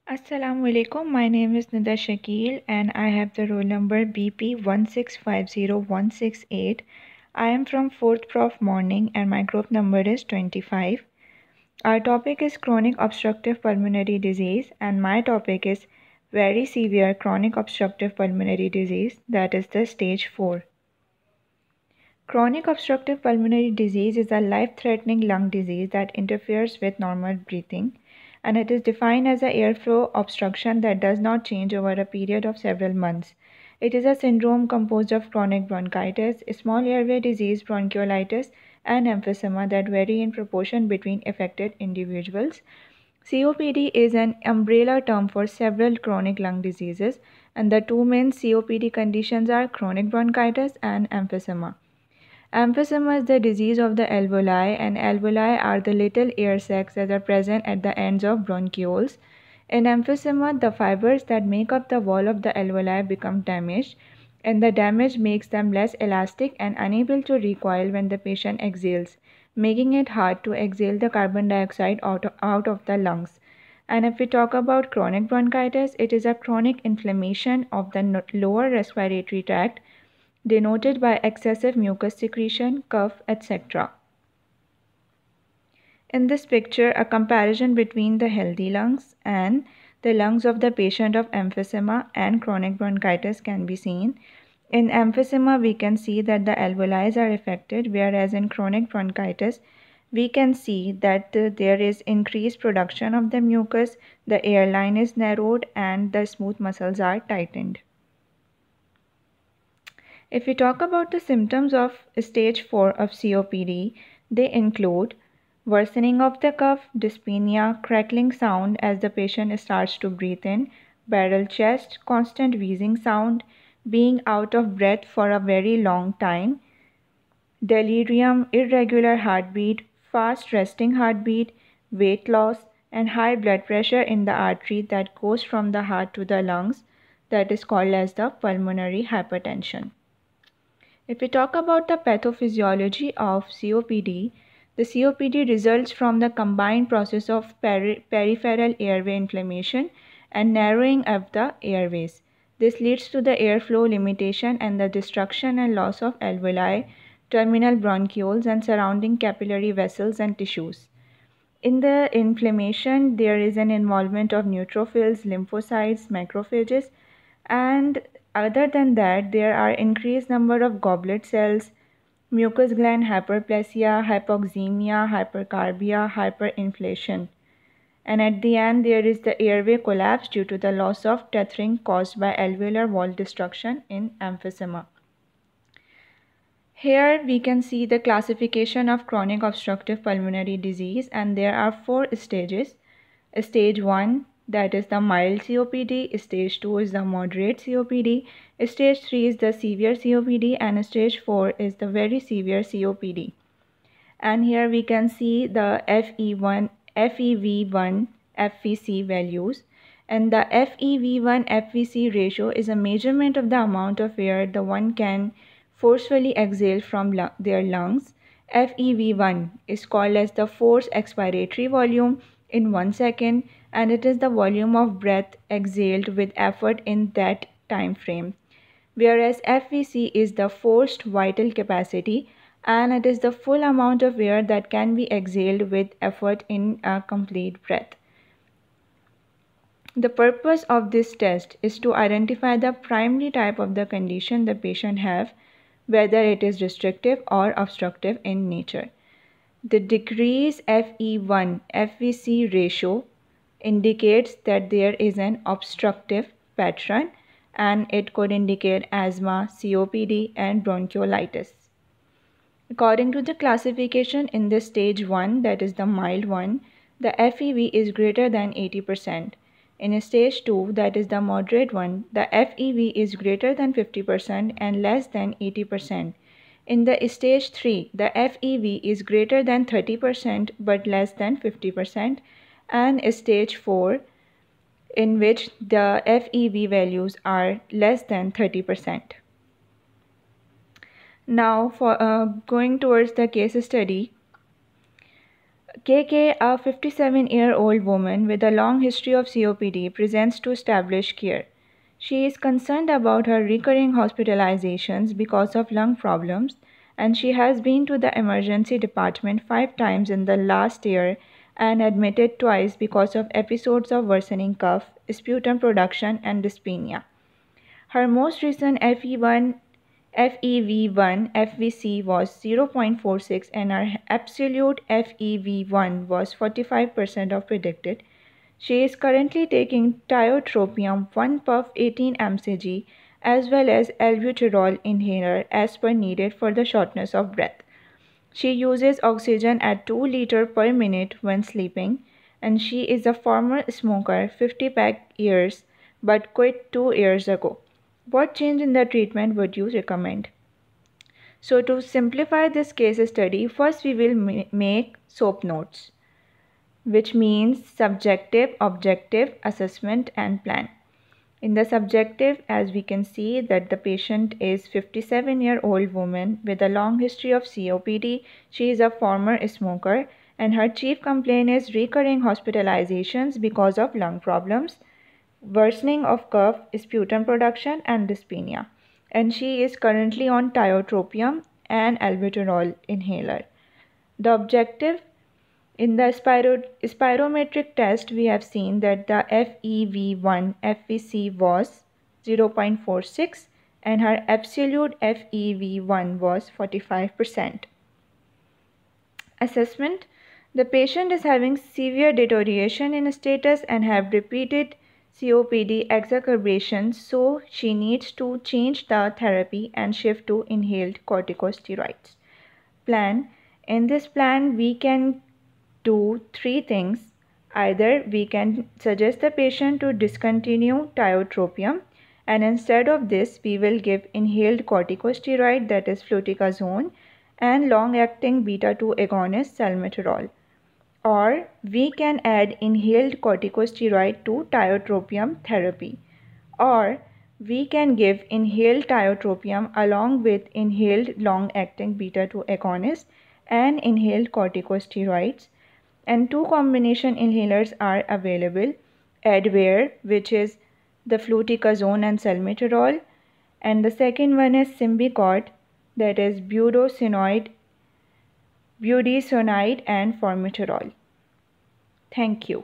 Assalamualaikum. My name is Nida Shakil and I have the roll number BP1650168. I am from 4th Prof Morning and my group number is 25. Our topic is chronic obstructive pulmonary disease and my topic is very severe chronic obstructive pulmonary disease, that is the stage 4. Chronic obstructive pulmonary disease is a life-threatening lung disease that interferes with normal breathing, and it is defined as an airflow obstruction that does not change over a period of several months. It is a syndrome composed of chronic bronchitis, small airway disease, bronchiolitis, and emphysema that vary in proportion between affected individuals. COPD is an umbrella term for several chronic lung diseases, and the two main COPD conditions are chronic bronchitis and emphysema. Emphysema is the disease of the alveoli, and alveoli are the little air sacs that are present at the ends of bronchioles. In emphysema, the fibers that make up the wall of the alveoli become damaged, and the damage makes them less elastic and unable to recoil when the patient exhales, making it hard to exhale the carbon dioxide out of the lungs. And if we talk about chronic bronchitis, it is a chronic inflammation of the lower respiratory tract denoted by excessive mucus secretion, cough, etc. In this picture, a comparison between the healthy lungs and the lungs of the patient of emphysema and chronic bronchitis can be seen. In emphysema, we can see that the alveoli are affected, whereas in chronic bronchitis, we can see that there is increased production of the mucus, the airline is narrowed, and the smooth muscles are tightened. If we talk about the symptoms of stage 4 of COPD, they include worsening of the cough, dyspnea, crackling sound as the patient starts to breathe in, barrel chest, constant wheezing sound, being out of breath for a very long time, delirium, irregular heartbeat, fast resting heartbeat, weight loss, and high blood pressure in the artery that goes from the heart to the lungs, that is called as the pulmonary hypertension. If we talk about the pathophysiology of COPD, the COPD results from the combined process of peripheral airway inflammation and narrowing of the airways. This leads to the airflow limitation and the destruction and loss of alveoli, terminal bronchioles, and surrounding capillary vessels and tissues. In the inflammation, there is an involvement of neutrophils, lymphocytes, macrophages, and other than that, there are increased number of goblet cells, mucous gland hyperplasia, hypoxemia, hypercarbia, hyperinflation. And at the end, there is the airway collapse due to the loss of tethering caused by alveolar wall destruction in emphysema. Here we can see the classification of chronic obstructive pulmonary disease, and there are 4 stages. Stage 1, that is the mild COPD, stage 2 is the moderate COPD, stage 3 is the severe COPD, and stage 4 is the very severe COPD. And here we can see the FEV1, FVC values. And the FEV1 FVC ratio is a measurement of the amount of air the one can forcefully exhale from their lungs. FEV1 is called as the forced expiratory volume in 1 second, and it is the volume of breath exhaled with effort in that time frame. Whereas FVC is the forced vital capacity, and it is the full amount of air that can be exhaled with effort in a complete breath. The purpose of this test is to identify the primary type of the condition the patient have, whether it is restrictive or obstructive in nature. The decreased FE1 FVC ratio indicates that there is an obstructive pattern, and it could indicate asthma, COPD, and bronchiolitis. According to the classification in the stage 1, that is the mild one, the FEV is greater than 80%. In stage 2, that is the moderate one, the FEV is greater than 50% and less than 80%. In the stage 3, the FEV is greater than 30% but less than 50%. And stage 4, in which the FEV values are less than 30%. Now, for going towards the case study, KK, a 57-year-old woman with a long history of COPD, presents to established care. She is concerned about her recurring hospitalizations because of lung problems, and she has been to the emergency department 5 times in the last year and admitted twice because of episodes of worsening cough, sputum production, and dyspnea. Her most recent FEV1 FVC was 0.46 and her absolute FEV1 was 45% of predicted. She is currently taking tiotropium 1 puff 18 mcg as well as albuterol inhaler as per needed for the shortness of breath. She uses oxygen at 2 liters per minute when sleeping, and she is a former smoker 50 pack years but quit 2 years ago. What change in the treatment would you recommend? So to simplify this case study, first we will make SOAP notes, which means subjective, objective, assessment and plan. In the subjective, as we can see that the patient is 57-year-old woman with a long history of COPD. She is a former smoker and her chief complaint is recurring hospitalizations because of lung problems, worsening of cough, sputum production and dyspnea. And she is currently on tiotropium and albuterol inhaler. The objective, in the spirometric test, we have seen that the FEV1 FVC was 0.46 and her absolute FEV1 was 45%. Assessment: the patient is having severe deterioration in status and have repeated COPD exacerbations, so she needs to change the therapy and shift to inhaled corticosteroids. Plan: in this plan, we can do 3 things. Either we can suggest the patient to discontinue tiotropium, and instead of this we will give inhaled corticosteroid, that is fluticasone, and long-acting beta-2 agonist salmeterol. Or we can add inhaled corticosteroid to tiotropium therapy. Or we can give inhaled tiotropium along with inhaled long-acting beta-2 agonist and inhaled corticosteroids. And 2 combination inhalers are available: Advair, which is the fluticasone and salmeterol, and the second one is Symbicort, that is budesonide and formoterol. Thank you.